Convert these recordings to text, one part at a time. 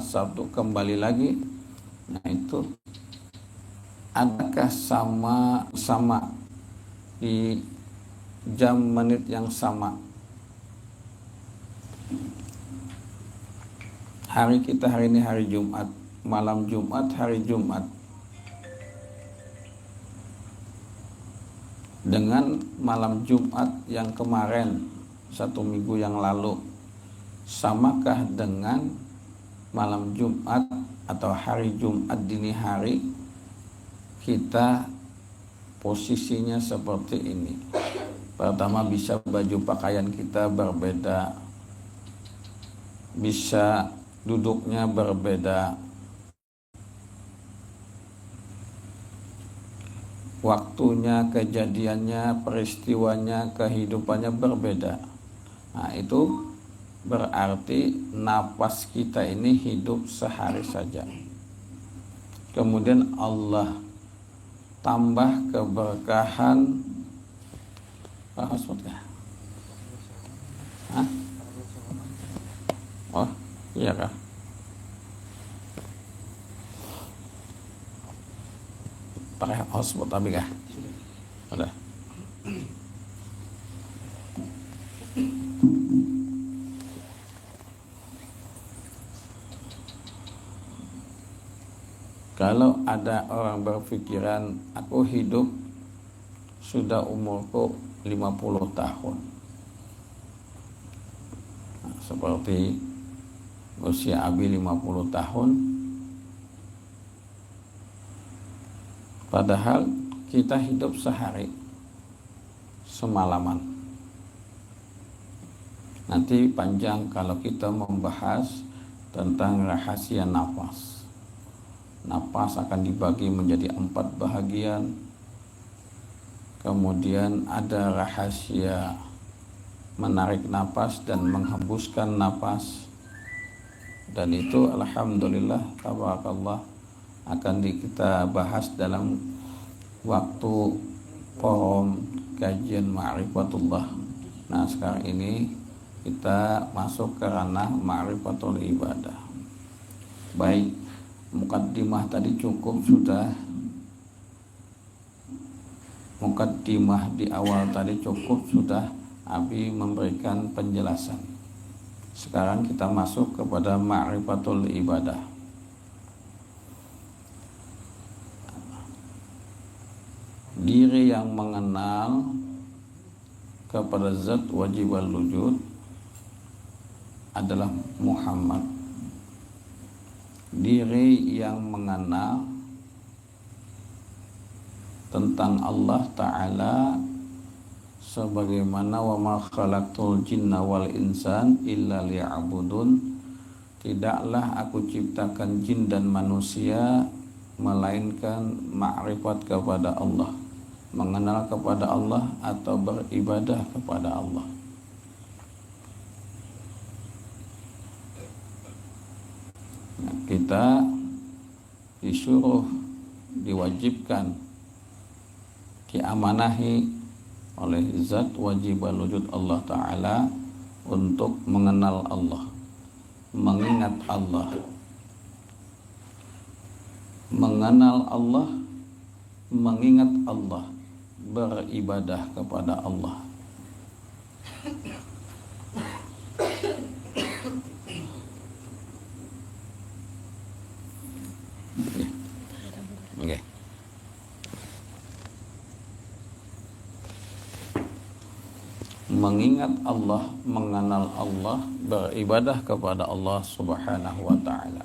Sabtu kembali lagi. Nah itu adakah sama di jam menit yang sama? Hari kita hari ini hari Jumat, malam Jumat, hari Jumat, dengan malam Jumat yang kemarin, 1 minggu yang lalu, samakah dengan malam Jumat atau hari Jumat dini hari kita posisinya seperti ini? Pertama, bisa baju pakaian kita berbeda, bisa duduknya berbeda, waktunya, kejadiannya, peristiwanya, kehidupannya berbeda. Nah itu berarti napas kita ini hidup sehari saja. Kemudian Allah tambah keberkahan. Hah? Oh iya kah? Pakai hotspot tapi kah? Udah. Kalau ada orang berpikiran, aku hidup sudah umurku 50 tahun. Nah, seperti usia Abi 50 tahun. Padahal kita hidup sehari, semalaman. Nanti panjang kalau kita membahas tentang rahasia nafas. Nafas akan dibagi menjadi 4 bahagian. Kemudian ada rahasia menarik nafas dan menghembuskan nafas. Dan itu alhamdulillah tabarakallah akan kita bahas dalam waktu forum kajian ma'rifatullah. Nah sekarang ini kita masuk ke ranah ma'rifatul ibadah. Baik, mukaddimah tadi cukup sudah. Mukaddimah di awal tadi cukup sudah, Abi memberikan penjelasan. Sekarang kita masuk kepada ma'rifatul ibadah. Diri yang mengenal kepada zat wajib al-wujud adalah Muhammad. Diri yang mengenal tentang Allah Ta'ala sebagaimana wa ma khalaqtul jinna wal insan illa liya'budun, tidaklah aku ciptakan jin dan manusia melainkan ma'rifat kepada Allah, mengenal kepada Allah atau beribadah kepada Allah. Nah, kita disuruh, diwajibkan, diamanahi oleh zat wajib al-wujud Allah Ta'ala untuk mengenal Allah, mengingat Allah. Mengenal Allah, mengingat Allah, beribadah kepada Allah. Okay. Mengingat Allah, mengenal Allah, beribadah kepada Allah Subhanahu wa Ta'ala.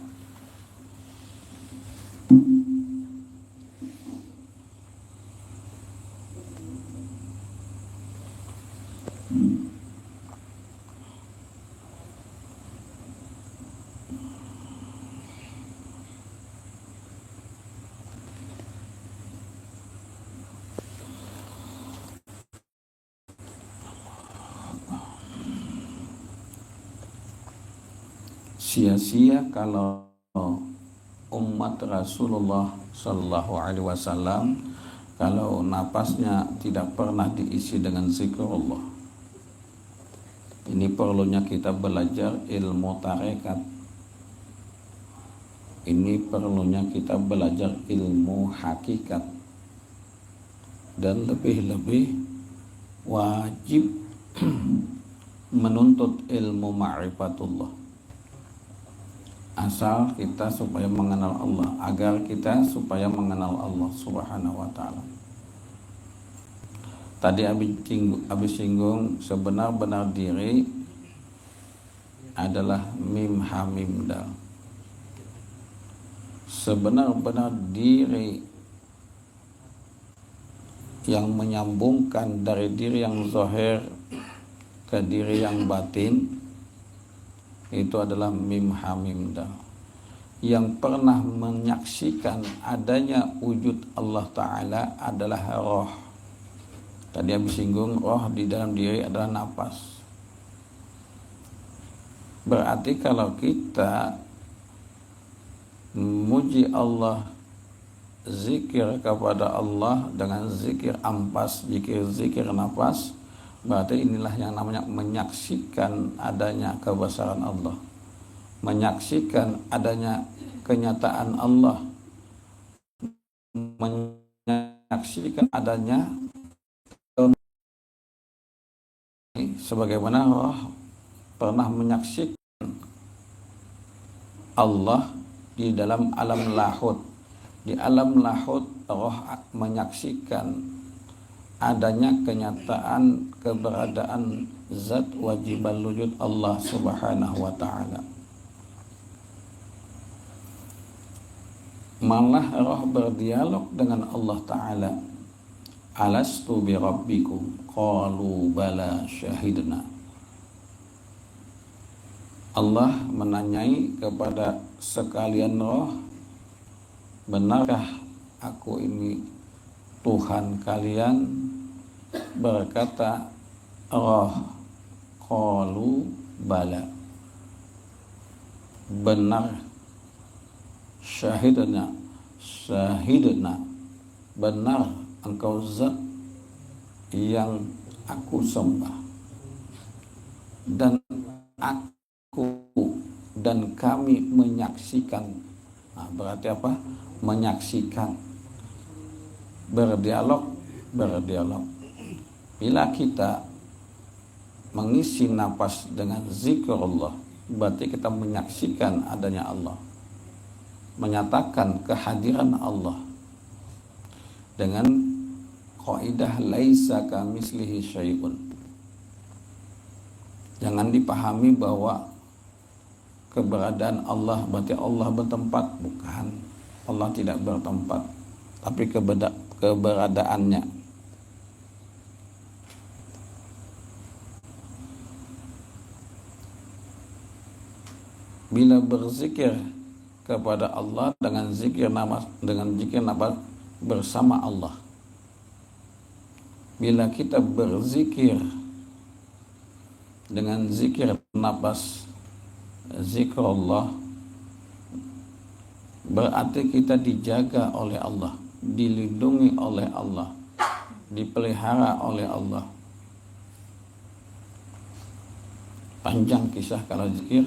Sia-sia kalau umat Rasulullah Sallallahu Alaihi Wasallam kalau napasnya tidak pernah diisi dengan zikrullah. Ini perlunya kita belajar ilmu tarekat. ini perlunya kita belajar ilmu hakikat, dan lebih-lebih wajib menuntut ilmu ma'rifatullah, asal kita supaya mengenal Allah, agar kita supaya mengenal Allah subhanahu wa ta'ala. Tadi habis singgung sebenar-benar diri adalah mim ha mim dal. Sebenar-benar diri yang menyambungkan dari diri yang zahir ke diri yang batin itu adalah mim ha mim dal. Yang pernah menyaksikan adanya wujud Allah Ta'ala adalah roh. Tadi habis singgung roh di dalam diri adalah nafas. Berarti kalau kita memuji Allah, zikir kepada Allah dengan zikir ampas, zikir nafas, berarti inilah yang namanya menyaksikan adanya kebesaran Allah, menyaksikan adanya kenyataan Allah, menyaksikan adanya sebagaimana roh pernah menyaksikan Allah di dalam alam lahut. Di alam lahut roh menyaksikan adanya kenyataan keberadaan zat wajibal wujud Allah subhanahu wa ta'ala. Malah roh berdialog dengan Allah Ta'ala. Alastu bi rabbikum qalu bala syahidna. Allah menanyai kepada sekalian roh, benarkah aku ini Tuhan kalian? Berkata roh, qalu bala, benar. Syahidna, benar engkau zat yang aku sembah, dan aku dan kami menyaksikan. Nah, berarti apa? Menyaksikan, berdialog. Bila kita mengisi nafas dengan zikrullah, berarti kita menyaksikan adanya Allah, menyatakan kehadiran Allah dengan kaidah laisa kamislihi syai'un. Jangan dipahami bahwa keberadaan Allah berarti Allah bertempat. Bukan, Allah tidak bertempat, tapi keberadaannya. Bila berzikir kepada Allah dengan zikir nafas bersama Allah, bila kita berzikir dengan zikir nafas zikrullah, berarti kita dijaga oleh Allah, dilindungi oleh Allah, dipelihara oleh Allah. Panjang kisah kalau zikir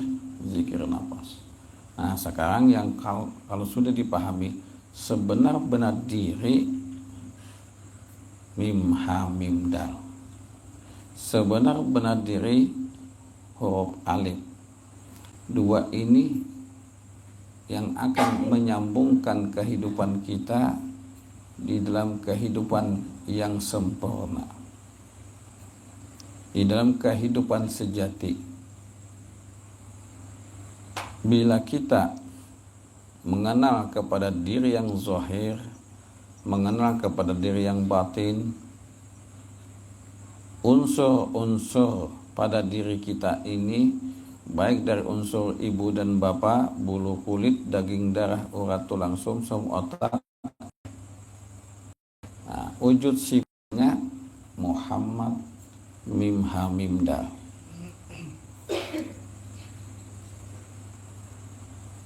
nafas. Nah, sekarang yang kalau sudah dipahami sebenar-benar diri mim ha mim dal, sebenar-benar diri huruf alif. Dua ini yang akan menyambungkan kehidupan kita di dalam kehidupan yang sempurna, di dalam kehidupan sejati. Bila kita mengenal kepada diri yang zahir, mengenal kepada diri yang batin, unsur-unsur pada diri kita ini, baik dari unsur ibu dan bapa, bulu kulit, daging, darah, urat, tulang, sumsum, otak, nah, wujud sifatnya Muhammad mim ha mim dal.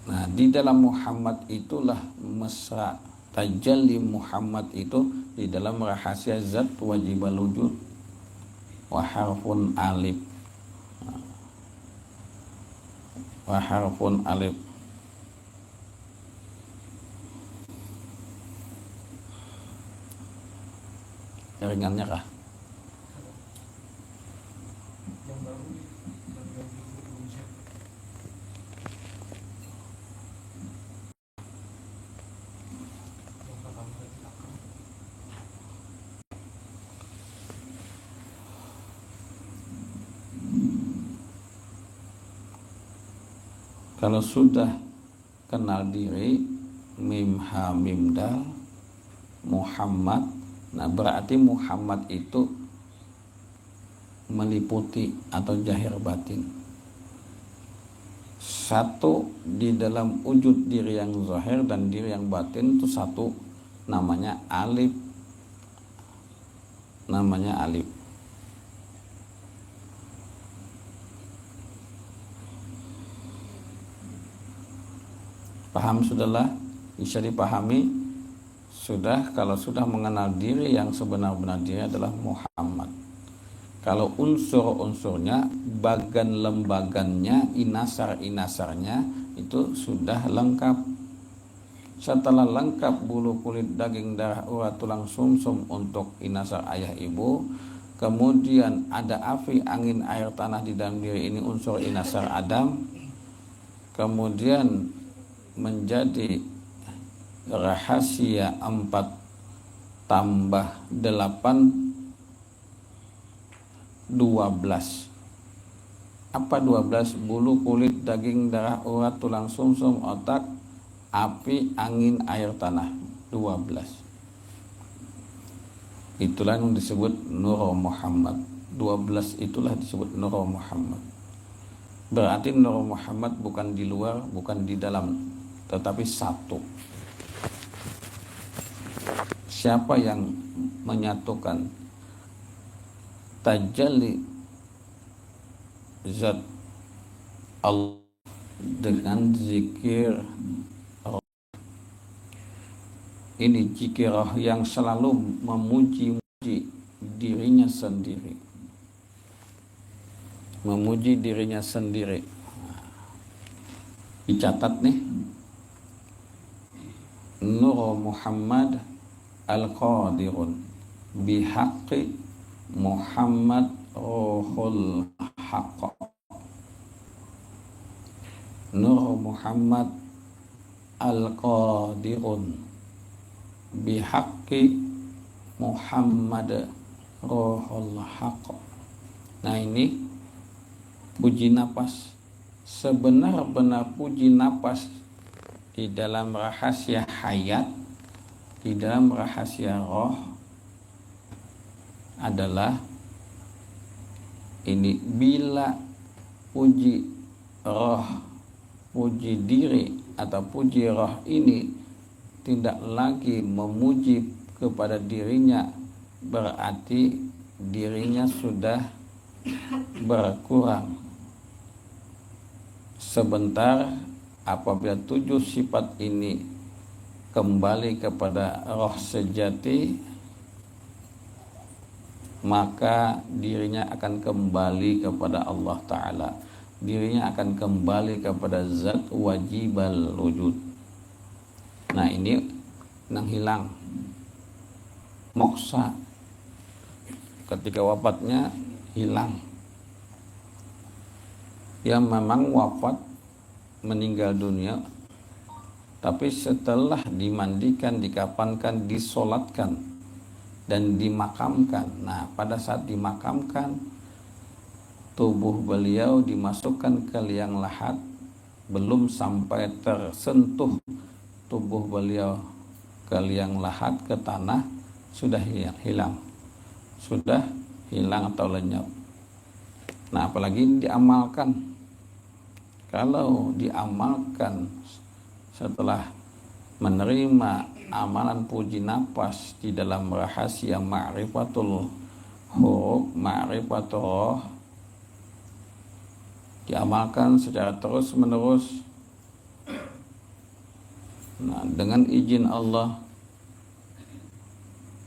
Nah, di dalam Muhammad itulah mesra tajalli Muhammad itu di dalam rahasia zat wajibal wujud wa harfun alif. Wa harfun alif. Jaringan nyerah. Kalau sudah kenal diri, mim ha mim dal Muhammad, nah berarti Muhammad itu meliputi atau zahir batin. Satu di dalam wujud diri yang zahir dan diri yang batin itu satu, namanya alif. Namanya alif. Paham sudahlah? Bisa dipahami? Sudah, kalau sudah mengenal diri yang sebenar-benar diri adalah Muhammad. Kalau unsur-unsurnya, bagan lembagannya, inasar-inasarnya itu sudah lengkap. Setelah lengkap bulu, kulit, daging, darah, urat, tulang, sumsum untuk inasar ayah ibu, kemudian ada api, angin, air, tanah di dalam diri ini unsur inasar Adam, kemudian menjadi rahasia 4 tambah 8 12. Apa 12? Bulu, kulit, daging, darah, urat, tulang, sumsum, otak, api, angin, air, tanah. 12. Itulah yang disebut Nur Muhammad. 12 itulah disebut Nur Muhammad. Berarti Nur Muhammad bukan di luar, bukan di dalam, tetapi satu. Siapa yang menyatukan tajalli zat Allah dengan zikir, ini zikirah yang selalu memuji dirinya sendiri, memuji dirinya sendiri. Dicatat nih, Nur Muhammad Al-Qadirun bihaqqi Muhammad Ruhul Haqq. Nur Muhammad Al-Qadirun bihaqqi Muhammad Ruhul Haqq. Nah ini puji napas, sebenar-benar puji napas di dalam rahasia hayat, di dalam rahasia roh adalah ini. Bila puji roh, puji diri atau puji roh ini tidak lagi memuji kepada dirinya, berarti dirinya sudah berkurang. Sebentar apabila 7 sifat ini kembali kepada roh sejati, maka dirinya akan kembali kepada Allah Ta'ala. Dirinya akan kembali kepada zat wajibal wujud. Nah ini yang hilang, moksa, ketika wafatnya hilang. Ya memang wafat, meninggal dunia, tapi setelah dimandikan, dikafankan, disolatkan, dan dimakamkan. Nah pada saat dimakamkan, tubuh beliau dimasukkan ke liang lahat, belum sampai tersentuh tubuh beliau ke liang lahat, ke tanah, sudah hilang, sudah hilang atau lenyap. Nah apalagi diamalkan. Kalau diamalkan setelah menerima amalan puji nafas di dalam rahasia ma'rifatul huruf, ma'rifatul roh, diamalkan secara terus menerus, nah dengan izin Allah,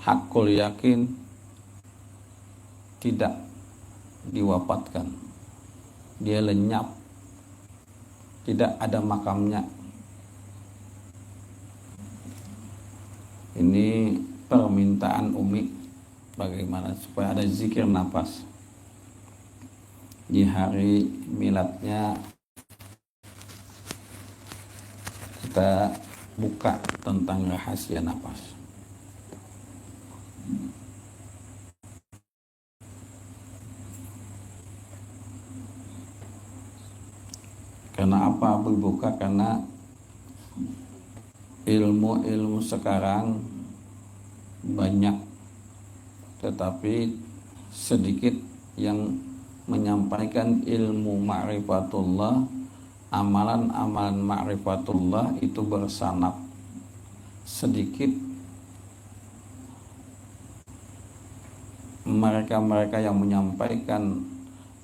hakul yakin tidak diwafatkan, dia lenyap, tidak ada makamnya. Ini permintaan Umi bagaimana supaya ada zikir nafas. Di hari miladnya kita buka tentang rahasia nafas. Karena apa berbuka? Karena ilmu sekarang banyak, tetapi sedikit yang menyampaikan ilmu ma'rifatullah. Amalan-amalan ma'rifatullah itu bersanad. Sedikit mereka-mereka yang menyampaikan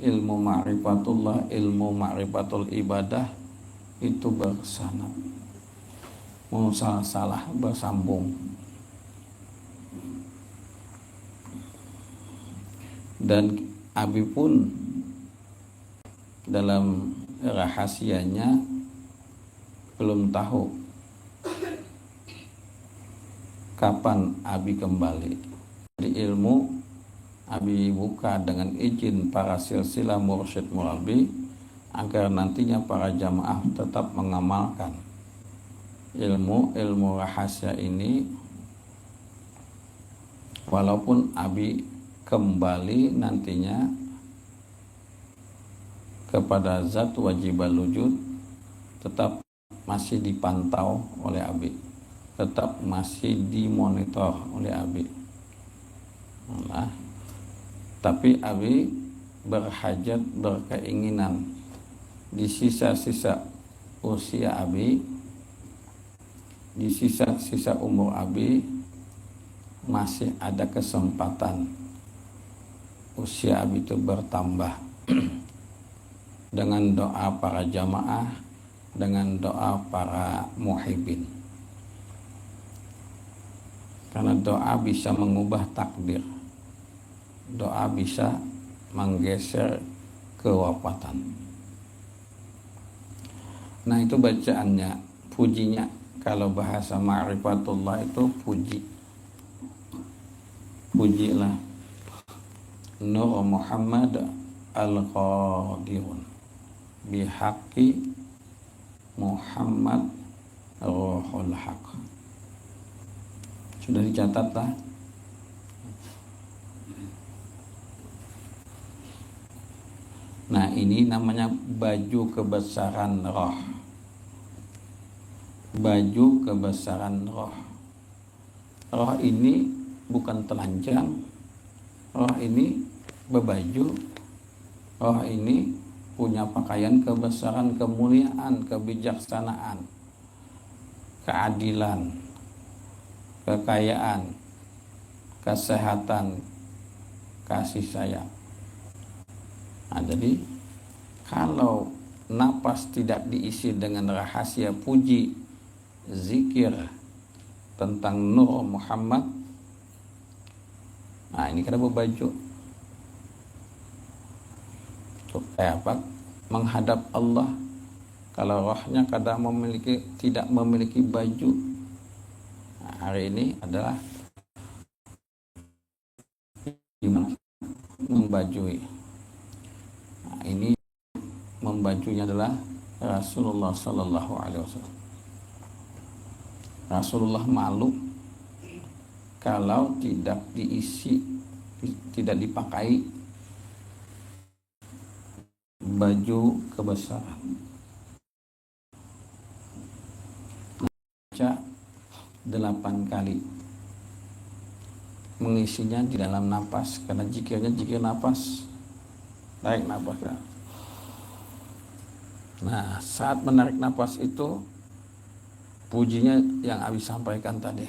ilmu ma'rifatullah, ilmu ma'rifatul ibadah itu bersanad, musalsalah, bersambung. Dan Abi pun dalam rahasianya belum tahu kapan Abi kembali. Di ilmu Abi buka dengan izin para silsilah mursyid murabi agar nantinya para jamaah tetap mengamalkan ilmu rahasia ini, walaupun Abi kembali nantinya kepada zat wajibal wujud, tetap masih dipantau oleh Abi, tetap masih dimonitor oleh Abi. Nah, tapi Abi berhajat, berkeinginan di sisa-sisa usia Abi, di sisa-sisa umur Abi, masih ada kesempatan usia Abi itu bertambah dengan doa para jamaah, dengan doa para muhibbin. Karena doa bisa mengubah takdir, doa bisa menggeser kewafatan. Nah, itu bacaannya, pujinya. Kalau bahasa ma'rifatullah itu puji. Pujilah Nur Muhammad al-Qadirun bihaqi Muhammad Ruhul Haq. Sudah dicatat lah. Nah, ini namanya baju kebesaran roh. Baju kebesaran roh. Roh ini bukan telanjang. Roh ini berbaju. Roh ini punya pakaian kebesaran, kemuliaan, kebijaksanaan, keadilan, kekayaan, kesehatan, kasih sayang. Nah, jadi kalau napas tidak diisi dengan rahasia puji, zikir tentang Nur Muhammad, nah ini kada berbaju. Supaya apa? Menghadap Allah. Kalau rohnya kadang tidak memiliki baju, nah, hari ini adalah membajui. Nah, ini membajunya adalah Rasulullah Sallallahu Alaihi Wasallam. Rasulullah malu kalau tidak diisi, tidak dipakai baju kebesaran. Baca 8 kali, mengisinya di dalam napas, karena zikirnya zikir napas, tarik napas. Nah, saat menarik napas itu pujinya yang Abi sampaikan tadi.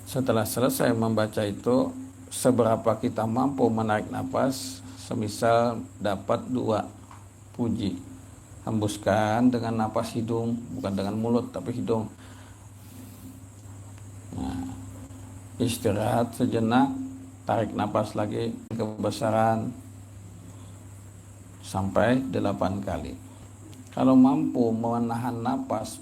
Setelah selesai membaca itu, seberapa kita mampu menarik napas, semisal dapat 2 puji, hembuskan dengan napas hidung, bukan dengan mulut tapi hidung. Nah, istirahat sejenak, tarik napas lagi kebesaran sampai 8 kali. Kalau mampu menahan napas,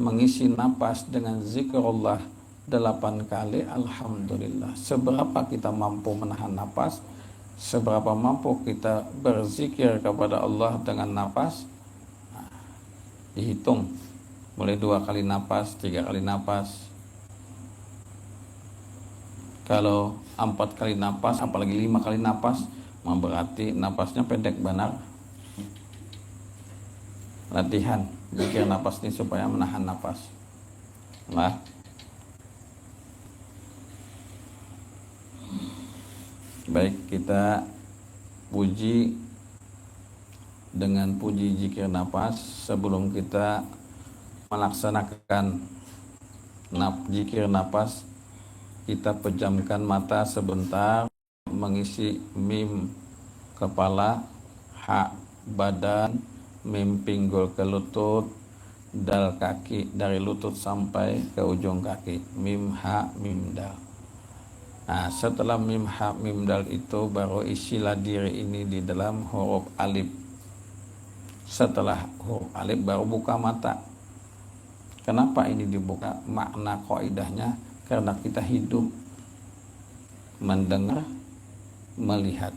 mengisi napas dengan zikrullah 8 kali alhamdulillah. Seberapa kita mampu menahan napas, seberapa mampu kita berzikir kepada Allah dengan napas, dihitung mulai 2 kali napas, 3 kali napas. Kalau 4 kali napas, apalagi 5 kali napas, berarti napasnya pendek benar. Latihan zikir napas ini supaya menahan napas. Nah, baik, kita puji dengan puji zikir napas. Sebelum kita melaksanakan zikir napas, kita pejamkan mata sebentar, mengisi mim kepala, ha badan, mim pinggul ke lutut, dal kaki dari lutut sampai ke ujung kaki, mim ha mim dal. Nah, setelah mim ha mim dal itu baru isilah diri ini di dalam huruf alif. Setelah huruf alif baru buka mata. Kenapa ini dibuka? Makna kaidahnya karena kita hidup, mendengar, melihat,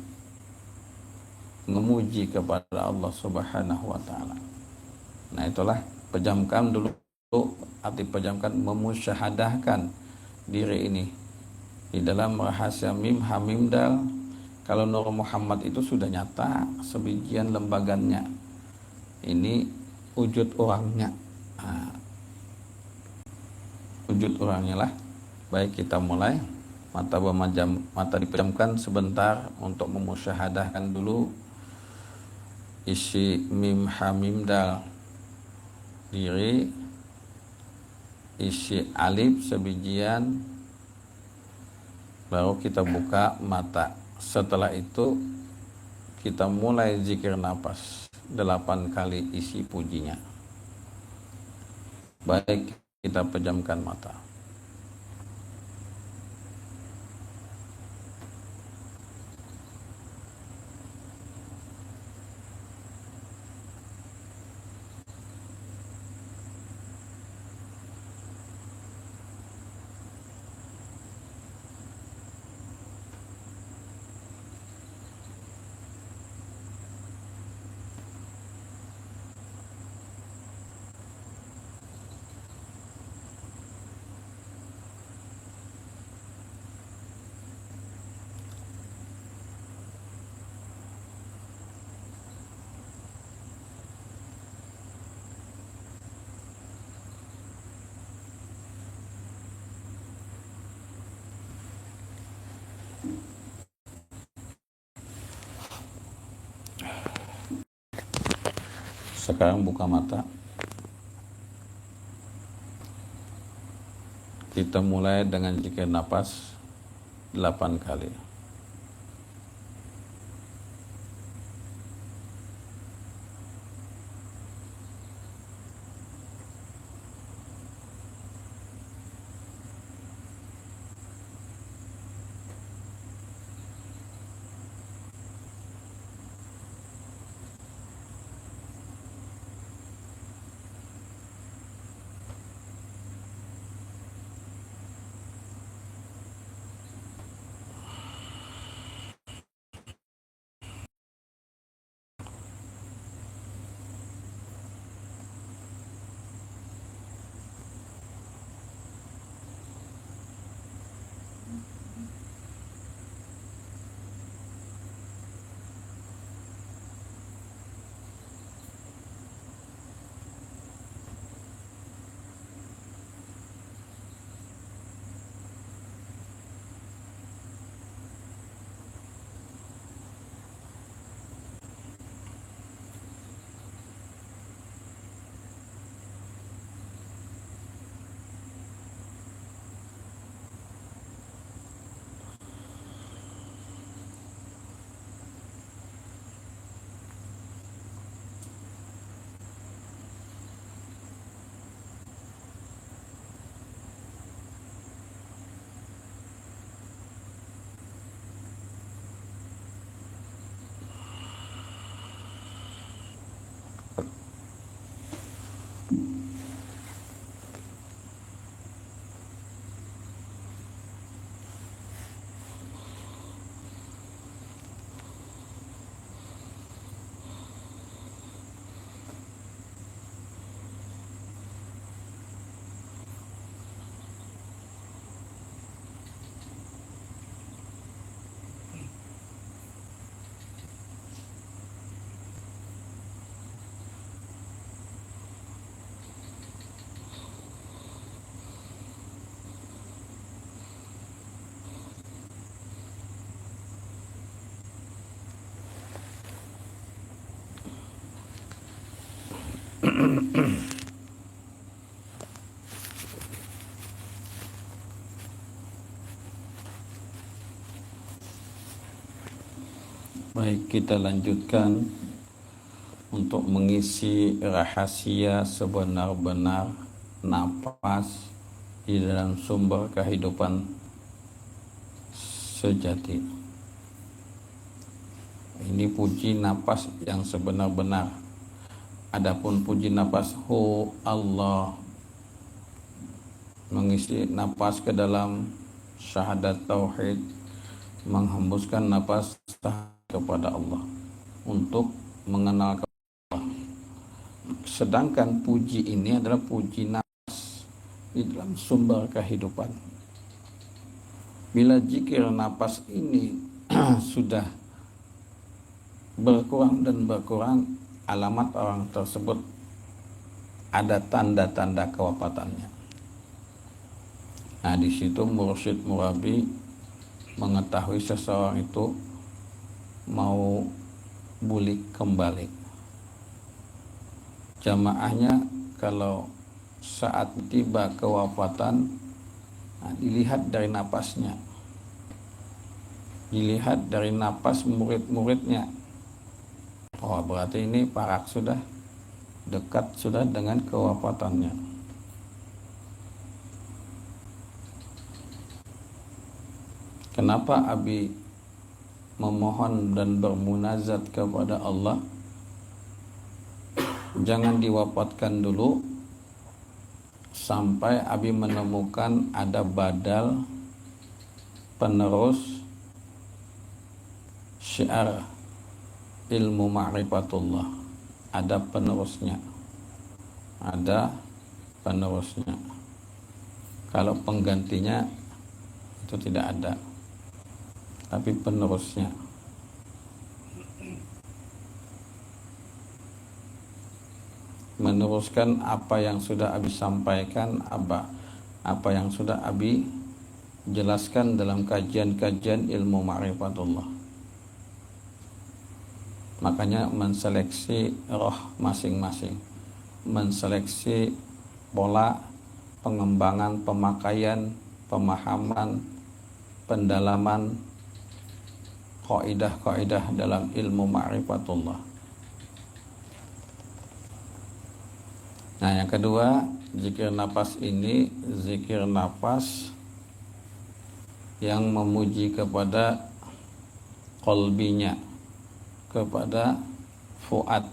memuji kepada Allah Subhanahu wa taala. Nah, itulah pejamkan dulu, arti pejamkan memusyahadahkan diri ini di dalam rahasia mim ha mim dal. Kalau Nur Muhammad itu sudah nyata sebijian lembagannya, ini wujud orangnya. Nah, wujud orangnya lah. Baik, kita mulai. Mata dipejamkan sebentar untuk memusyahadahkan dulu isi mim ha mim dal diri, isi alif sebijian, baru kita buka mata. Setelah itu kita mulai zikir nafas 8 kali isi pujinya. Baik, kita pejamkan mata. Sekarang buka mata. Kita mulai dengan zikir nafas 8 kali. Baik, kita lanjutkan untuk mengisi rahasia sebenar-benar napas di dalam sumber kehidupan sejati. Ini puji napas yang sebenar-benar. Adapun puji napas hu Allah, mengisi napas ke dalam syahadat tauhid, menghembuskan napas kepada Allah untuk mengenal Allah. Sedangkan puji ini adalah puji napas di dalam sumber kehidupan. Bila zikir napas ini sudah berkurang dan berkurang, alamat orang tersebut ada tanda-tanda kewafatannya. Nah, di situ mursyid murabi mengetahui seseorang itu mau bulik kembali. Jamaahnya kalau saat tiba kewafatan, nah, dilihat dari napasnya, dilihat dari napas murid-muridnya. Oh, berarti ini parak sudah, dekat sudah dengan kewafatannya. Kenapa Abi memohon dan bermunajat kepada Allah, jangan diwafatkan dulu sampai Abi menemukan ada badal penerus syiar ilmu ma'rifatullah, ada penerusnya, ada penerusnya. Kalau penggantinya itu tidak ada, tapi penerusnya. Meneruskan apa yang sudah Abi sampaikan, apa yang sudah Abi jelaskan dalam kajian-kajian ilmu ma'rifatullah. Makanya menseleksi roh masing-masing, menseleksi pola pengembangan, pemakaian, pemahaman, pendalaman kaidah-kaidah dalam ilmu ma'rifatullah. Nah, yang kedua, zikir nafas ini zikir nafas yang memuji kepada qalbinya, kepada fuad.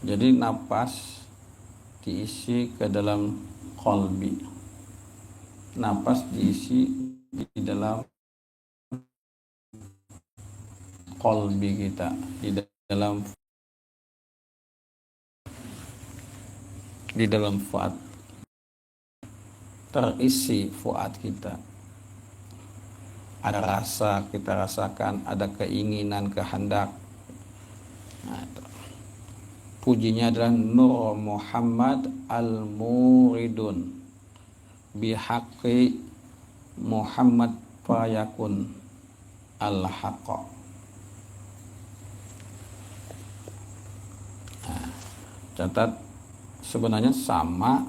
Jadi nafas diisi ke dalam qalbi, nafas diisi di dalam qalbi kita, di dalam fuad, terisi fuad kita. Ada rasa kita rasakan, ada keinginan, kehendak. Nah, pujinya adalah Nur Muhammad al-Muridun bihaqqi Muhammad fayakun al-haqqa. Nah, catat, sebenarnya sama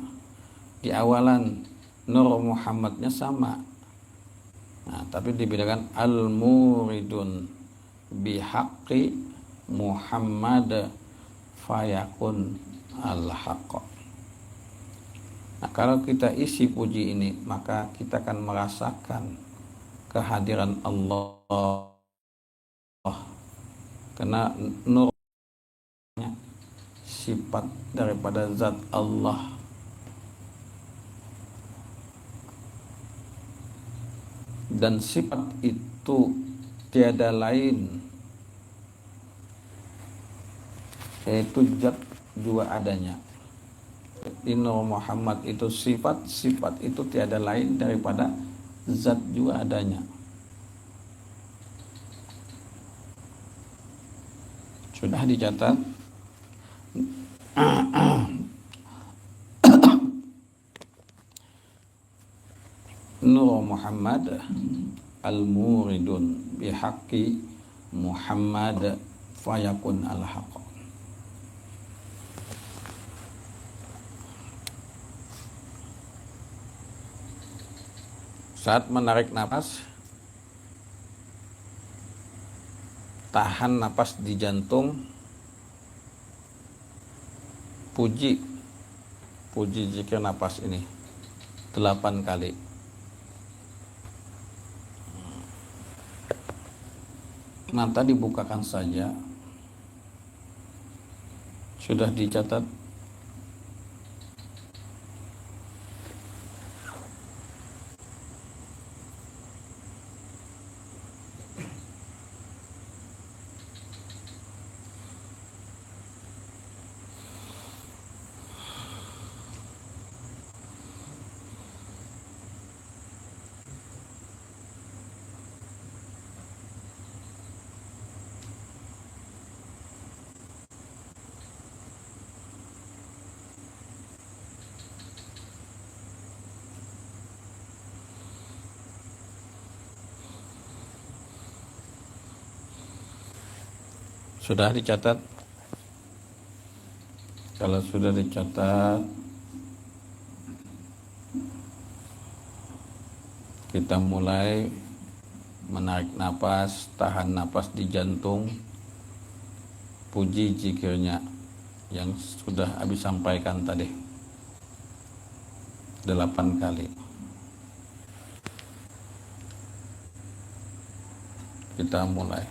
di awalan, Nur Muhammadnya sama. Nah, tapi dibedakan al-muridun bihaqqi Muhammad fayakun al-haqqa. Nah, kalau kita isi puji ini, maka kita akan merasakan kehadiran Allah. Karena nurnya sifat daripada zat Allah. Dan sifat itu tiada lain, yaitu zat jua adanya. Nur Muhammad itu sifat itu tiada lain daripada zat jua adanya. Sudah dicatat? Nur Muhammad al-muridun bihaqqi Muhammad fayakun al-haq. Saat menarik napas, tahan napas di jantung, puji zikir napas ini 8 kali. Mata dibukakan saja. Sudah dicatat? Sudah dicatat? Kalau sudah dicatat, kita mulai menarik napas, tahan napas di jantung, puji zikirnya yang sudah habis sampaikan tadi 8 kali. Kita mulai.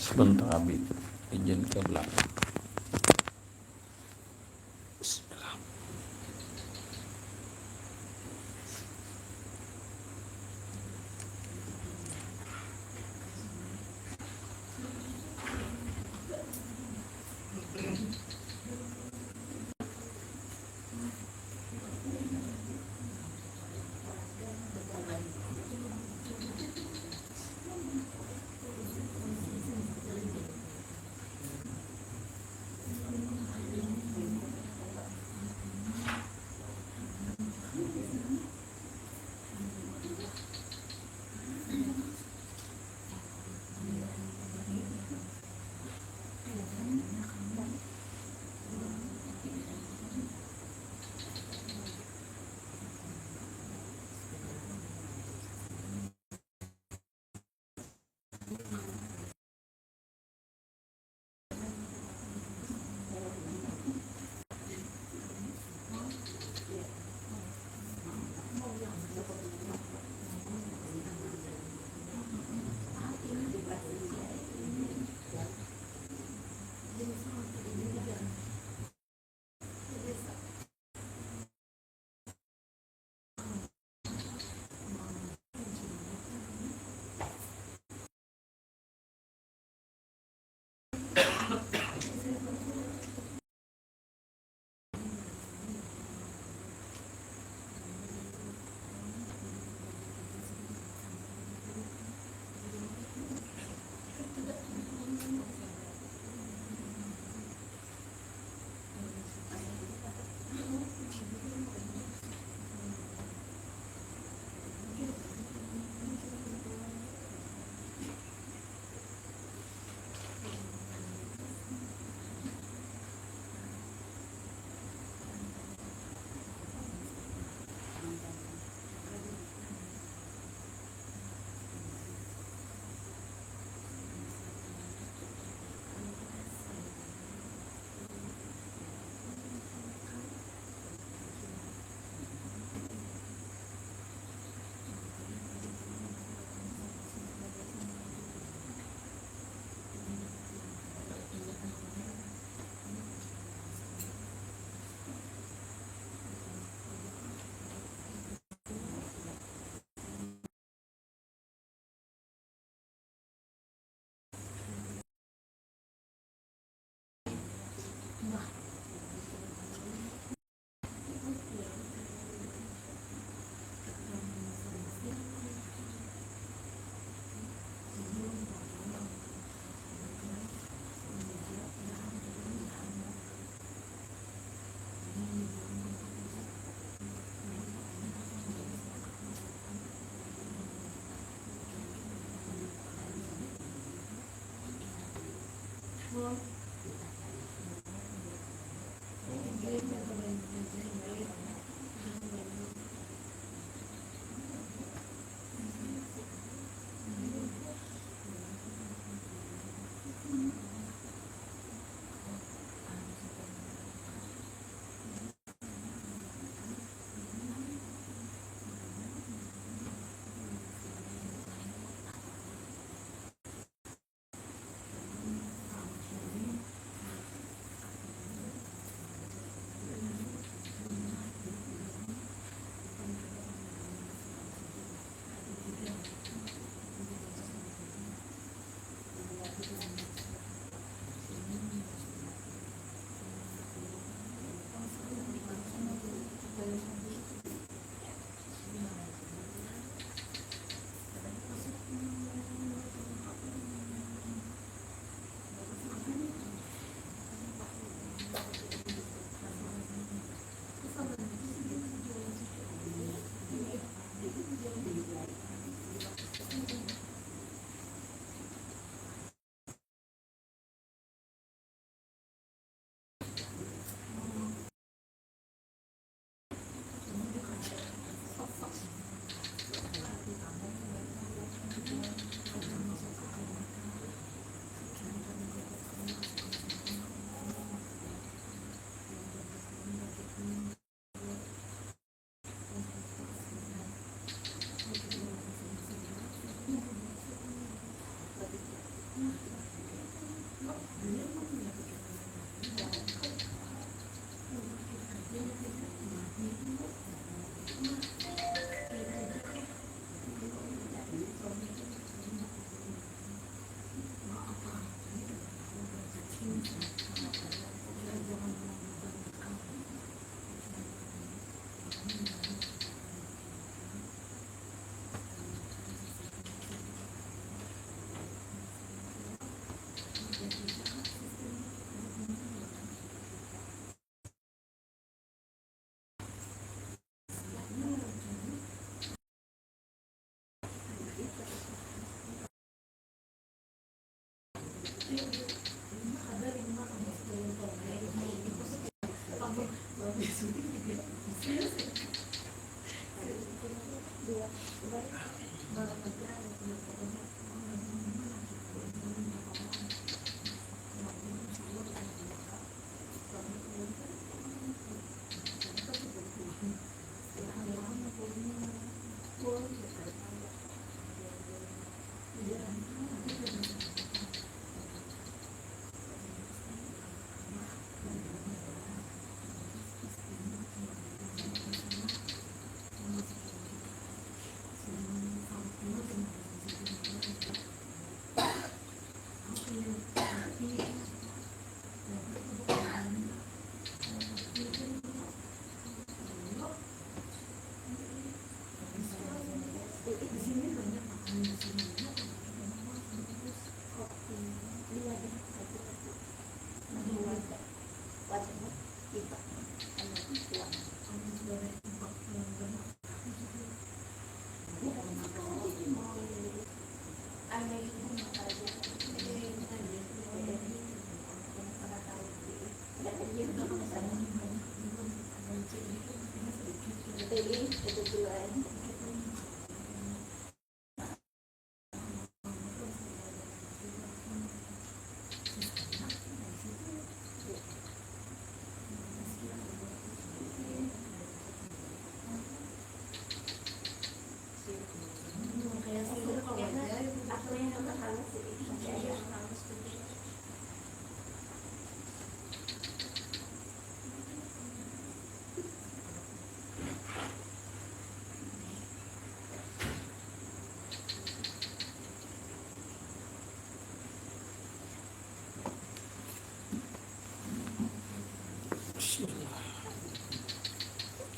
Sebentar Abi, izin ke belakang. Bismillah.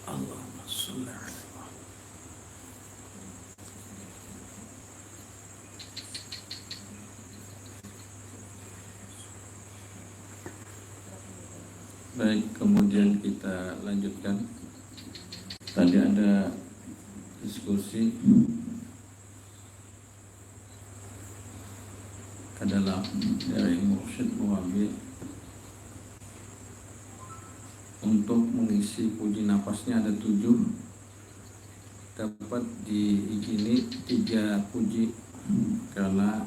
Allahumma sholli ala Baik, kemudian kita lanjutkan. Tadi ada diskusi adalah dari Mursyid Muhammad untuk mengisi puji nafasnya ada 7, dapat diizini 3 puji, karena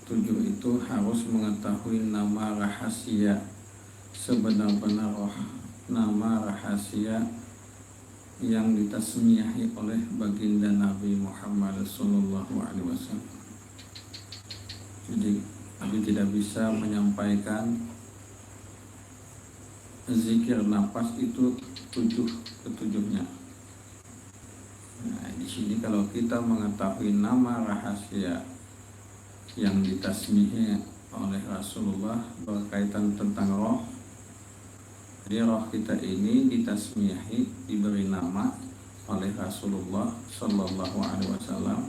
7 itu harus mengetahui nama rahasia sebenar-benar roh, nama rahasia yang ditasmiyahi oleh baginda Nabi Muhammad SAW. Jadi Nabi tidak bisa menyampaikan zikir nafas itu 7 ketujuhnya. Nah, di sini kalau kita mengetahui nama rahasia yang ditasmihi oleh Rasulullah berkaitan tentang roh, jadi roh kita ini ditasmihi, diberi nama oleh Rasulullah Sallallahu Alaihi Wasallam.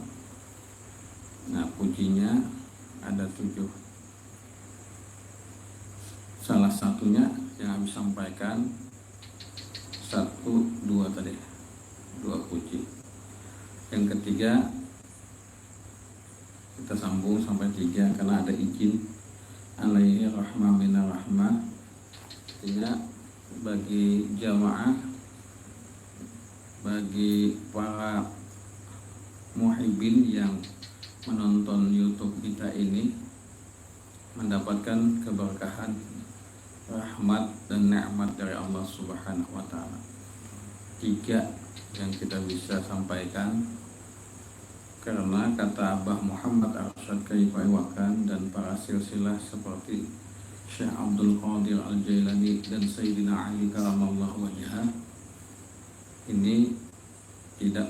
Nah, pujinya ada 7. Salah satunya yang habis sampaikan 1, 2 tadi, 2 puji. Yang ketiga kita sambung sampai 3 karena ada izin. Alaihi rahmah minar rahmah. Artinya bagi jamaah, bagi para muhibbin yang menonton YouTube kita ini mendapatkan keberkahan, rahmat dan nikmat dari Allah Subhanahu wa taala. 3 yang kita bisa sampaikan, karena kata Abah Muhammad Arsyad Kaifaiwakan dan para silsilah seperti Syekh Abdul Qadir Al-Jailani dan Sayyidina Ali karamallahu wajhah ini tidak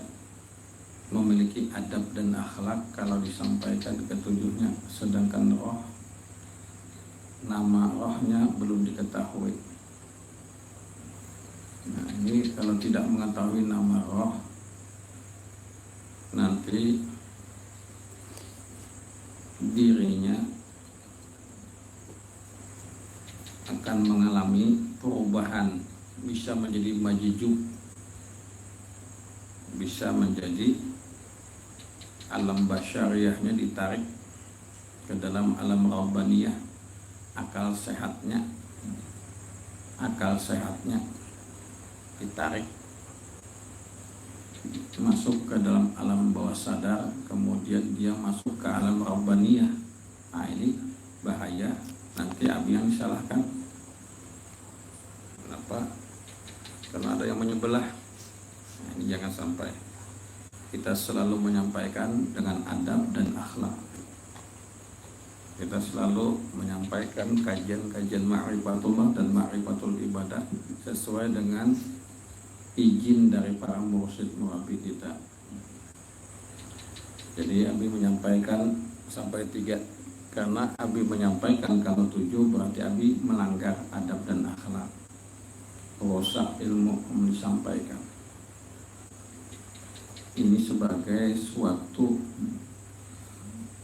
memiliki adab dan akhlak kalau disampaikan ketujuhnya, sedangkan roh, nama rohnya belum diketahui. Nah, ini kalau tidak mengetahui nama roh, nanti dirinya akan mengalami perubahan, bisa menjadi majijub, bisa menjadi alam basyariahnya ditarik ke dalam alam rabbaniyah, akal sehatnya ditarik masuk ke dalam alam bawah sadar, kemudian dia masuk ke alam rabbaniyah. Nah, ini bahaya, nanti Abi yang disalahkan. Kenapa? Karena ada yang menyebelah. Nah, ini jangan sampai. Kita selalu menyampaikan dengan adab dan akhlak. Kita selalu menyampaikan kajian-kajian ma'rifatullah dan ma'rifatul ibadah sesuai dengan izin dari para mursyid murabi kita. Jadi Abi menyampaikan sampai 3, karena Abi menyampaikan kalau 7 berarti Abi melanggar adab dan akhlak, rusak ilmu yang disampaikan. Ini sebagai suatu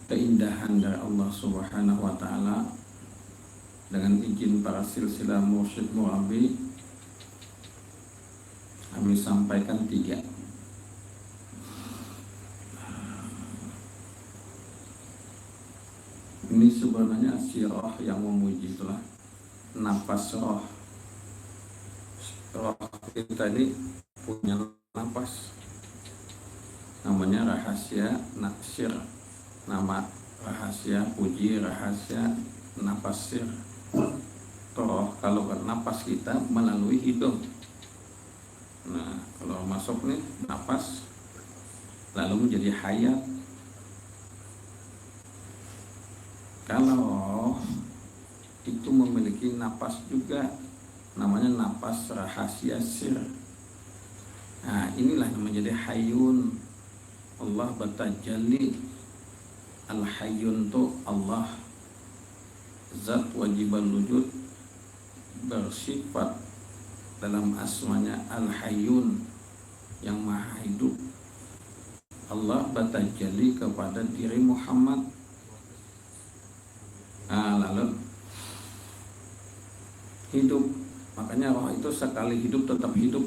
keindahan dari Allah Subhanahu wa taala. Dengan izin para silsilah mursyid murabi, kami sampaikan 3. Ini sebenarnya si roh yang memuji, itulah nafas roh. Roh kita ini punya nafas, namanya rahasia naksir, nama rahasia puji, rahasia nafas sir. Roh kalau bernapas kita melalui hidung. Nah, kalau masuk nih nafas lalu menjadi hayat. Kalau roh itu memiliki napas juga, namanya napas rahasia sir. Nah, inilah yang menjadi hayyun. Allah batajalli. Al-hayyun itu Allah, zat wajibal wujud, bersifat dalam asmanya Al-Hayyun, yang maha hidup. Allah batajalli kepada diri Muhammad. Nah, lalu hidup. Makanya roh itu sekali hidup tetap hidup,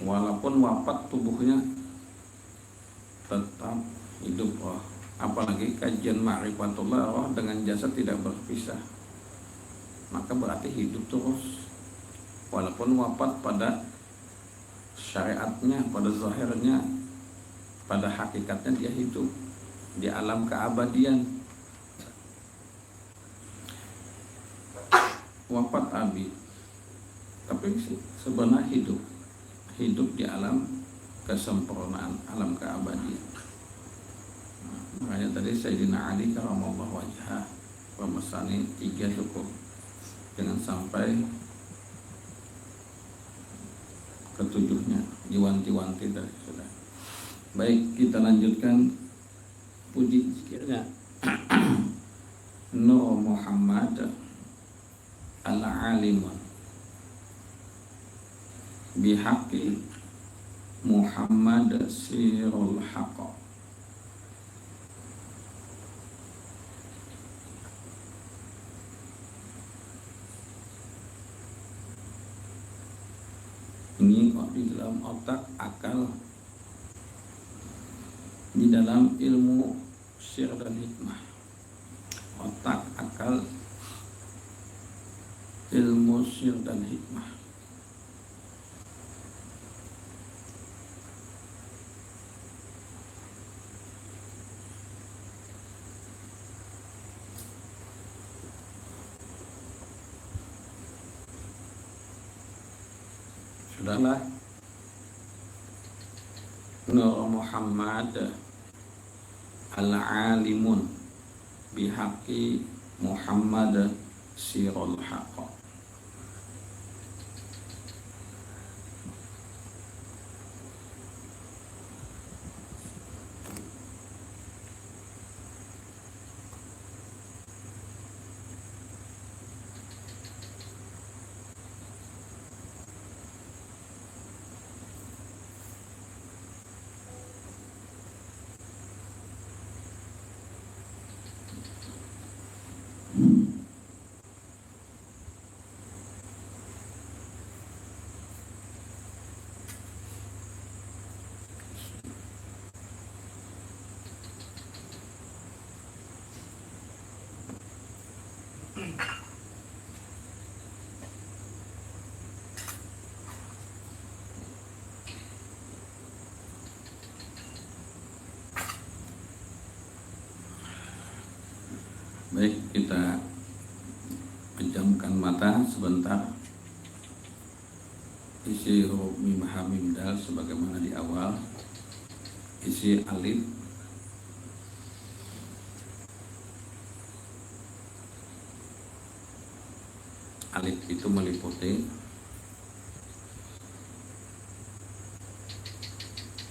walaupun wafat tubuhnya tetap hidup roh. Apalagi kajian ma'rifatullah, roh dengan jasad tidak berpisah, maka berarti hidup terus. walaupun wafat pada syariatnya, pada zahirnya, pada hakikatnya dia hidup di alam keabadian. Wafat abi, tapi sebenarnya hidup di alam kesempurnaan, alam keabadian. Makanya tadi Sayyidina Ali karamallahu wajhah pemesani 3 cukup, jangan sampai ketujuhnya diwanti-wanti dari sudah. Baik, kita lanjutkan puji zikirnya. Nur Muhammad al-alimun bihaqi Muhammad sirul haqq. Ini di dalam otak, akal, di dalam ilmu sir dan hikmah. Otak, akal, ilmu sir dan hikmah. Sudahlah. Nur Muhammad al-alimun bihaqi Muhammad sirul haqq. Baik, kita pejamkan mata sebentar. Isi huruf mim ha mim dal sebagaimana di awal. Isi alif, alif itu meliputi,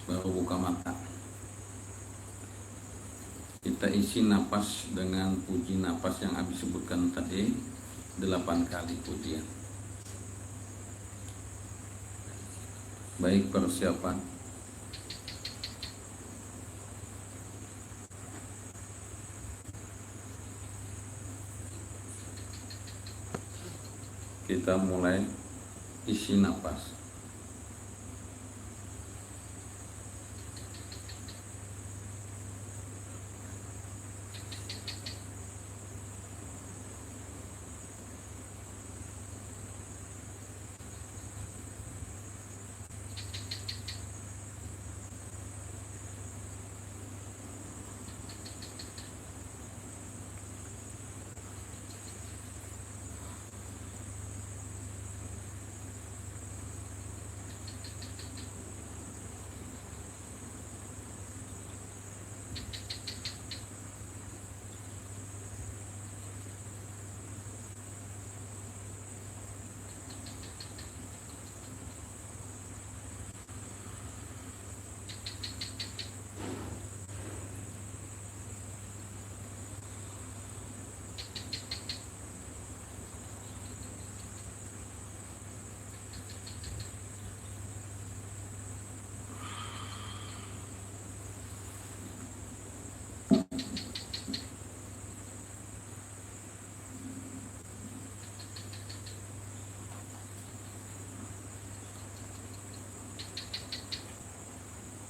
baru buka mata. Kita isi napas dengan puji napas yang Abi sebutkan tadi 8 kali pujian. Baik, persiapan. Kita mulai isi napas.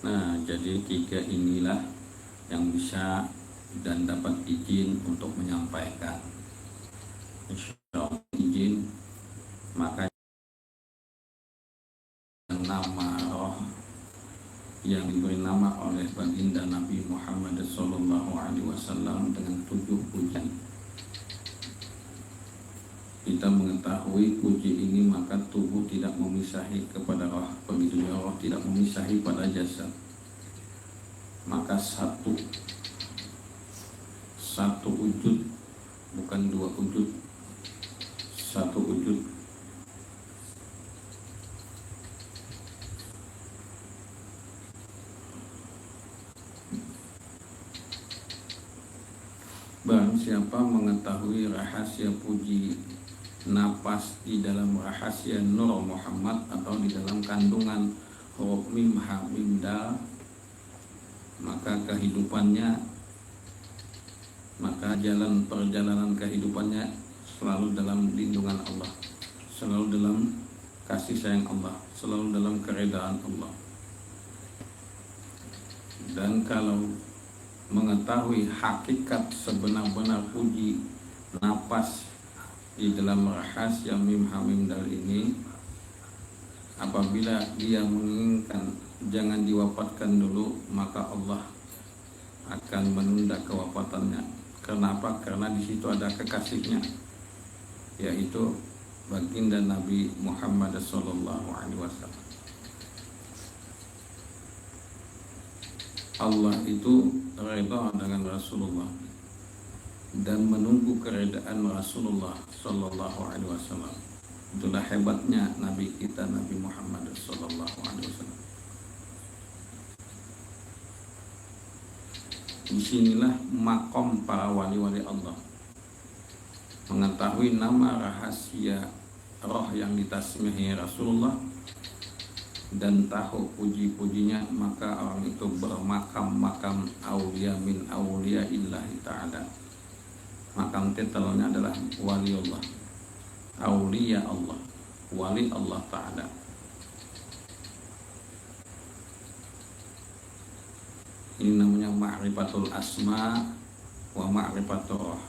Nah, jadi 3 inilah yang bisa dan dapat izin untuk menyampaikan. Insya Allah izin, maka yang diberi nama oleh baginda Nabi Muhammad sallallahu alaihi wasallam dengan 7 puji. Kita mengetahui puji ini maka tubuh tidak memisahi kepada roh, begitu roh tidak memisahi pada jasad. Maka satu wujud, bukan 2 wujud, satu wujud. Barang siapa mengetahui rahasia puji napas di dalam rahasia Nur Muhammad atau di dalam kandungan huruf mim ha mim dal, maka jalan perjalanan kehidupannya selalu dalam lindungan Allah, selalu dalam kasih sayang Allah, selalu dalam keredaan Allah. Dan kalau mengetahui hakikat sebenar-benar puji napas di dalam rahasia mim ha mim dal ini, apabila dia menginginkan jangan diwafatkan dulu, maka Allah akan menunda kewafatannya. Kenapa? Karena di situ ada kekasihnya, yaitu baginda Nabi Muhammad sallallahu alaihi wasallam. Allah itu redha dengan Rasulullah dan menunggu keredaan Rasulullah sallallahu alaihi wasallam. Itulah hebatnya Nabi kita, Nabi Muhammad sallallahu alaihi wasallam. Disinilah makom para wali-wali Allah, mengetahui nama rahasia roh yang ditasmihi Rasulullah dan tahu puji-pujinya, maka orang itu bermakam-makam aulia min aulia illahi ta'ala. Makam titelnya adalah waliullah, aulia Allah, wali Allah ta'ala. Ini namanya ma'rifatul asma wa ma'rifatul roh.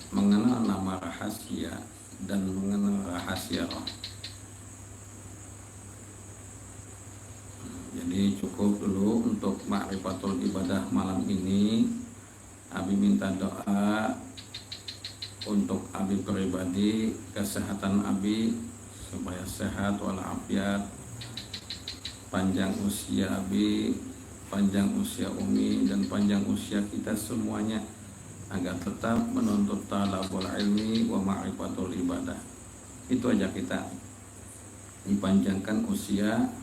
Mengenal nama rahasia dan mengenal rahasia roh. Jadi cukup dulu untuk ma'rifatul ibadah malam ini. Abi minta doa untuk Abi pribadi, kesehatan Abi supaya sehat walafiat, panjang usia Abi, panjang usia Umi, dan panjang usia kita semuanya, agar tetap menuntut talabul ilmi wa ma'rifatul ibadah. Itu aja, kita dipanjangkan usia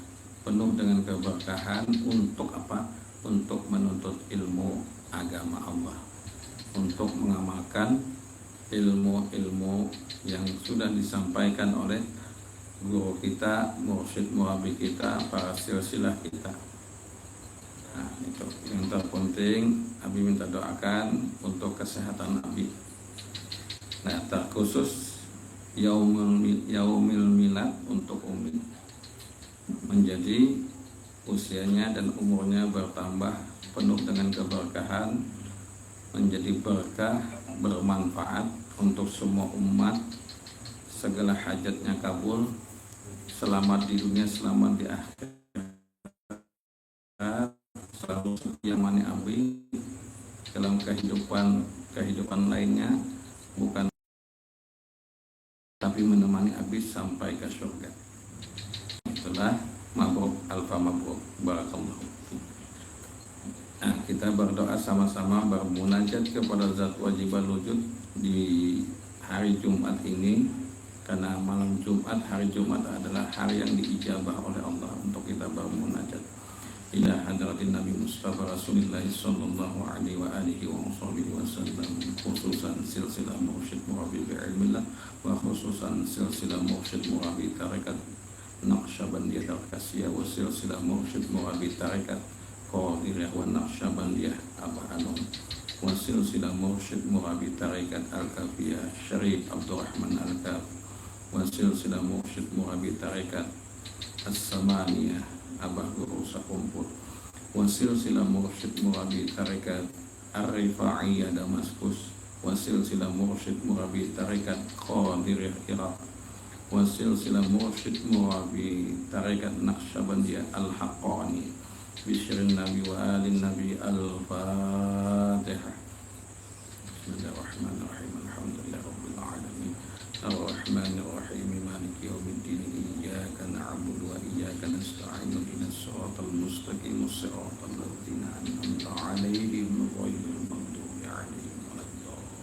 penuh dengan keberkahan. Untuk apa? Untuk menuntut ilmu agama Allah, untuk mengamalkan ilmu-ilmu yang sudah disampaikan oleh guru kita, mursyid murabi kita, para silsilah kita. Nah, itu yang terpenting. Abi minta doakan untuk kesehatan Abi. Nah, terkhusus yaumil milad untuk Umi, menjadi usianya dan umurnya bertambah penuh dengan keberkahan, menjadi berkah, bermanfaat untuk semua umat, segala hajatnya kabul, selamat di dunia, selamat di akhirat, selalu setia mani Abi dalam kehidupan lainnya, bukan tapi menemani Abi sampai ke surga. Itulah mabruk, alfa mabruk, barakallahu. Nah, kita berdoa sama-sama, bermunajat kepada Zat Wajibal Wujud di hari Jumat ini, karena malam Jumat, hari Jumat adalah hari yang diijabah oleh Allah untuk kita bermunajat ila hadratin Nabi Mustafa Rasulullah sallallahu alaihi wa alihi wa wasallam, khususan silsilah mursyid murabi bi'ilmillah, wa khususan silsilah mursyid murabi tarikat Naqsyabandiyah Al-Kasiyah, wa silsilah mursyid murabi tarikat Qadiriyah wa Naqsyabandiyah Abah Anum, wa silsilah mursyid murabi tarikat Al-Kafiyah Syarif Abdurrahman Al-Kaf, wa silsilah mursyid murabi tarikat As-Samaniyah Abah Guru Sakumpul, wa silsilah mursyid murabi tarikat Ar-Rifa'iyah Damaskus, wa silsilah mursyid murabi tarikat Qadiriyah Iraq, wasilsilah mursyid murabi tarikat Naqsyabandiyah al-Haqqani bisyirin nabi wa alin nabi al-Fatihah. Bismillahirrahmanirrahim. Alhamdulillahi rabbil alamin. Ar-Rahmanir-Rahim. Maliki yaumiddin. Iyyaka na'budu wa iyyaka nasta'in. Ihdinas siratal mustaqim. Siratal ladzina an'amta 'alaihim ghairil maghdubi 'alaihim waladdallin.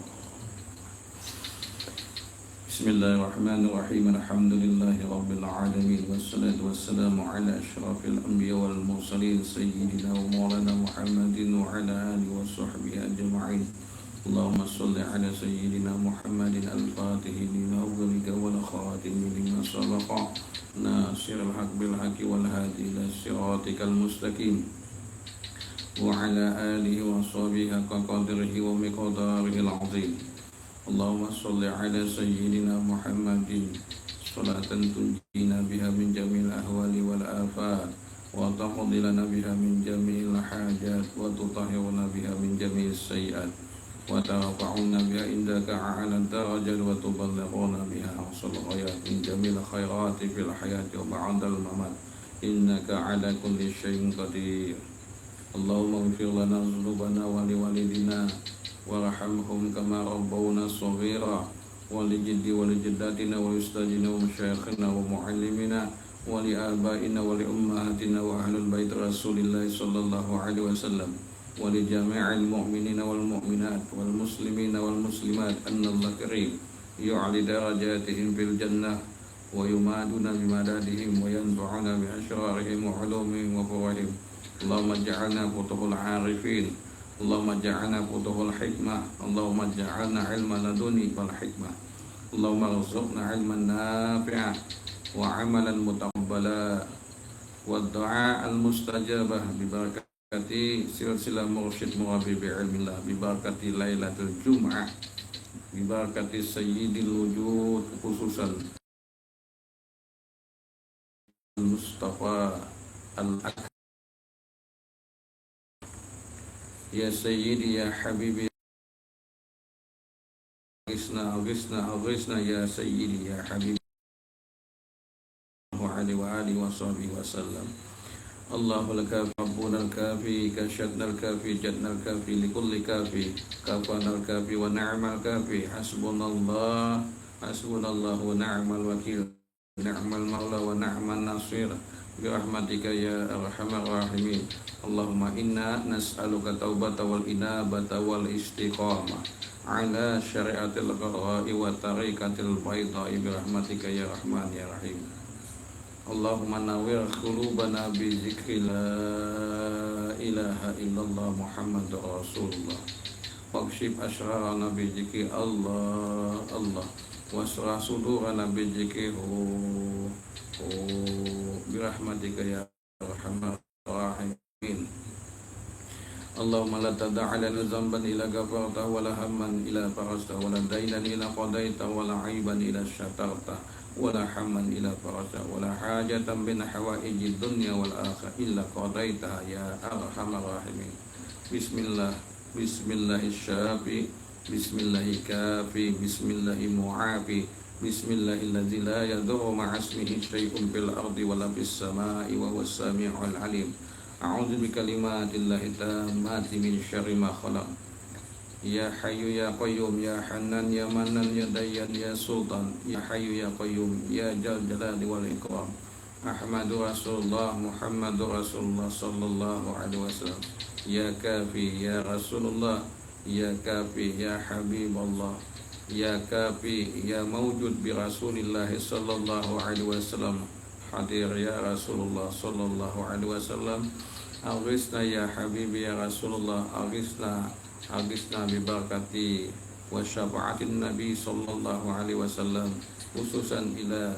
Bismillahirrahmanirrahim. Alhamdulillahi rabbil alamin. Wassalatu wassalamu ala asyrafil anbiya wal mursalin sayyidina wa maulana Muhammadin wa ala alihi wa sahbihi ajma'in. Allahumma salli ala sayyidina Muhammadin al-Fatih lima ughliqa wal khatim lima sabaqa nasiril haq bil haqqi wal hadi ila siratikal mustaqim wa ala alihi wa sahbihi haqqa qadrihi wa miqdarihi al-azim. Allahumma salli ala sayyidina Muhammadin salatan tunjina biha min jamil ahwali wal afat wa taqdi lana biha min jamil hajat wa tutahhiruna biha min jamil sayyi'at wa tarfa'una biha indaka a'la darajat wa tuballighuna biha aqsal ghayat min jamil khairati fil hayati wa ba'dal mamat innaka ala kulli syai'in qadir. Allahumma ighfir lana dhunubana wa liwalidina warhamhum kama rabbawna shaghira wa li jaddi wa li jaddatina wa ustadina wa masyayikhina wa muallimina wa li abaina wa li ummahatina wa ahlul bait Rasulillah sallallahu alaihi wasallam wa li jami'il mu'minina wal mu'minat wal muslimina wal muslimat anna Allah karim yu'ali darajatihim fil jannah wa yumaduna bimadadihim wa yanfa'una bi ashrarihim wa ulumihim wa fawahim. Allahumma ja'alna futuhul arifin, Allahumma ja'alna futuhul hikmah, Allahumma ja'alna ilma laduni wal hikmah, Allahumma rzuqna ilman nafi'ah wa amalan mutaqabbala wa du'a al-mustajabah bi barakati silsilah mursyid murabi bi ilmillah, bi barakati lailatul jum'ah, bi barakati sayyidil wujud khususan Mustafa al-Akbar. Ya Sayyidi ya Habibi Aghithna aghithna aghithna ya Sayyidi ya Habibi wa alihi wa sahbihi wa sallam. Allahul kafi Rabbuna al-kafi kashadna al-kafi jadna al-kafi likulli kafi kafana al-kafi wa na'mal kafi hasbunallah hasbunallah wa na'mal wakil ni'mal maula wa ni'man nasir birahmatika ya arhamar rahimin. Allahumma inna nas'aluka taubata wal inabata wal istiqamah ala syariatil qara'i wa tariqatil bayda'i birahmatika ya rahman ya rahim. Allahumma nawwir qulubana bi zikri la ilaha illallah Muhammadur Rasulullah waqshif asrarana bi zikri Allah Allah wasrah sudurana bi zikrihu birahmatika ya arhamar rahimin. Allahumma la tad'a lana dhanban illa ghafartahu wa la hamman illa farastahu wa la daynan illa qadaytahu wa la 'aiban illa satartahu wa la hamman illa farastahu wa la hajatan min hawaijid dunya wal akhirah illa qadaytaha ya arhamar rahimin. Bismillah bismillahis syafi bismillahil kafi bismillahil mu'afi bismillahilladzi la yadurru ma'asmihi syai'un fil ardi wa la fis samai wa huwas sami'ul 'alim. A'udzu bikalimatillahi tammati min syarri ma khalaq. Ya Hayyu ya Qayyum ya Hannan ya Mannan ya Dayyan ya Sultan ya Hayyu ya Qayyum ya Jal Jalali wal Ikram. Ahmadu Rasulullah Muhammadur Rasulullah sallallahu alaihi wasallam. Ya Kafi ya Rasulullah ya Kafi ya Habiballah ya Kafi ya Mawjud bi Rasulillah sallallahu alaihi wasallam. Hadir ya Rasulullah sallallahu alaihi wasallam. Aghithna ya Habibi ya Rasulullah aghithna bi barakati wa syafa'atin Nabi sallallahu alaihi wasallam khususan ila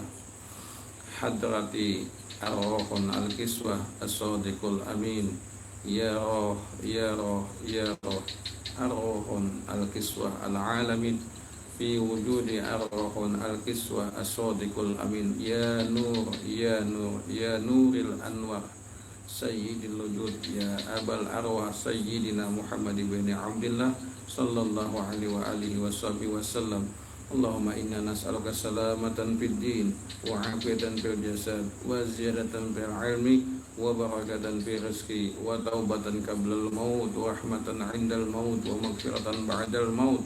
hadrati ar-ruhun al-kiswah as-sadiqul amin ya roh ya roh ya roh ar-ruhun al-kiswah al-alamin fi wujudi ar-ruhun al-kiswah as-sadiqul amin ya nur ya nur ya nuril anwar Sayyidil wujud ya abal arwah Sayyidina Muhammad ibn Abdullah sallallahu alaihi wa alihi wasallam Allahumma inna nas'aluka salamatan fid din wa afiyatan fil jasad wa ziyadatan fil ilmi wa barakatan fil rizqi wa taubatan qablal maut wa rahmatan 'indal maut wa maghfiratan ba'dal maut.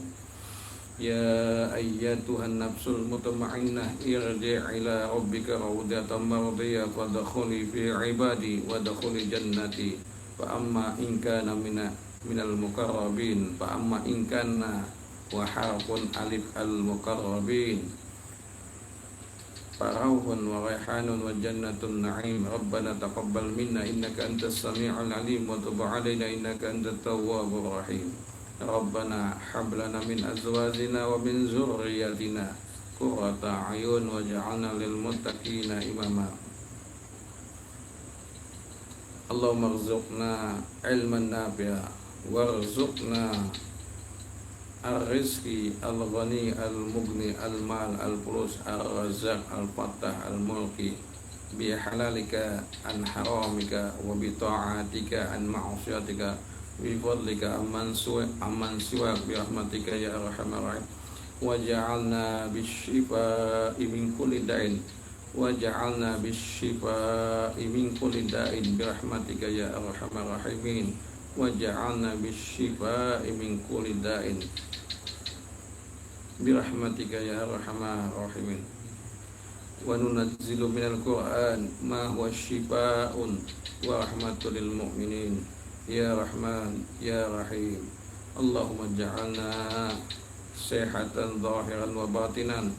Ya ayyatuhan nafsul mutma'innah irji' ila rabbika rawdatan mardiyah fadkhuli fi ibadi wadkhuli jannati. Fa amma in kana minal muqarrabin fa amma in kana wa harfun alif al muqarrabin farauhun wa raihanun wa jannatun na'im. Rabbana taqabbal minna innaka antas sami'ul alim wa tub 'alaina innaka antat tawwabur rahim. Rabbana hab lana min azwajina wa min zurriyyatina qurrata a'yun waj'alna lil muttaqina imama. Allahumma rzuqna ilman nafi'a warzuqna ar-rizqi al-ghani al-mughni al-mal al-fulus al-razzaq al-fattah al-mulki bi halalika an haramika wa bi ta'atika an ma'siyatika bi fadlika amman siwa bi rahmatika ya arhamar rahim. Waj'alna bisyifaa'i min kulli da'in waj'alna bisyifaa'i min kulli da'in bi rahmatika ya arhamar rahimin. Waj'alna bisyifaa'i min kulli da'in bi rahmatika ya arhamar rahimin. Wa nunazzilu minal qur'an ma huwa syifaa'un wa rahmatul lil mu'minin. Ya Rahman, Ya Rahim. Allahumma ja'alna sehatan zahiran wa batinan.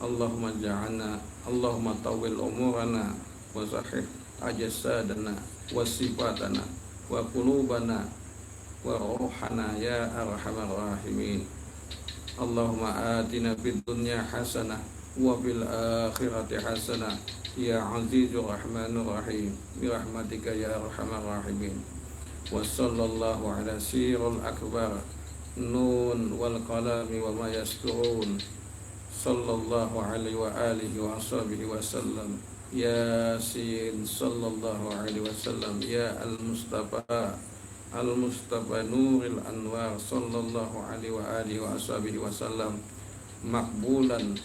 Allahumma tawil umurana wa sahih ajasadana wa sifatana wa qulubana wa ruhana ya arhamar rahimin. Allahumma atina fid dunya hasanah wa fil akhirati hasanah ya azizur rahmanur rahim bi rahmatika ya arhamar rahimin. Wa sallallahu ala sirul akbar nun wal qalami wa ma yasturun. Sallallahu alaihi wa alihi wa ashabihi wa sallam. Yasin sallallahu alaihi wa sallam. Ya al-Mustafa nuril anwar sallallahu alaihi wa alihi wa ashabihi wa sallam. Maqbulan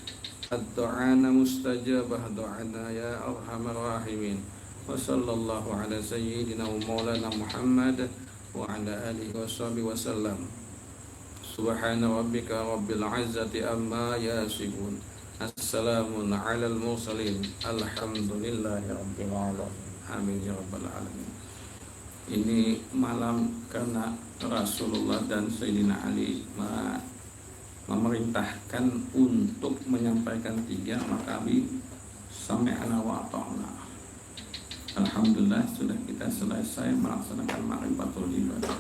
ad-du'ana mustajabah du'ana ya arhamar rahimin. Wa sallallahu ala sayyidina wa maulana Muhammad wa ala alihi wa sahbihi wa sallam. Subhana rabbika rabbil izzati amma yasifun. Assalamun ala al-mursalin. Alhamdulillahi rabbil alamin. Amin ya rabbal alamin. Ini malam karena Rasulullah dan Sayyidina Ali memerintahkan untuk menyampaikan 3, maka kami sami'na wa ata'na. Alhamdulillah sudah kita selesai melaksanakan Ma'rifatul Ibadah.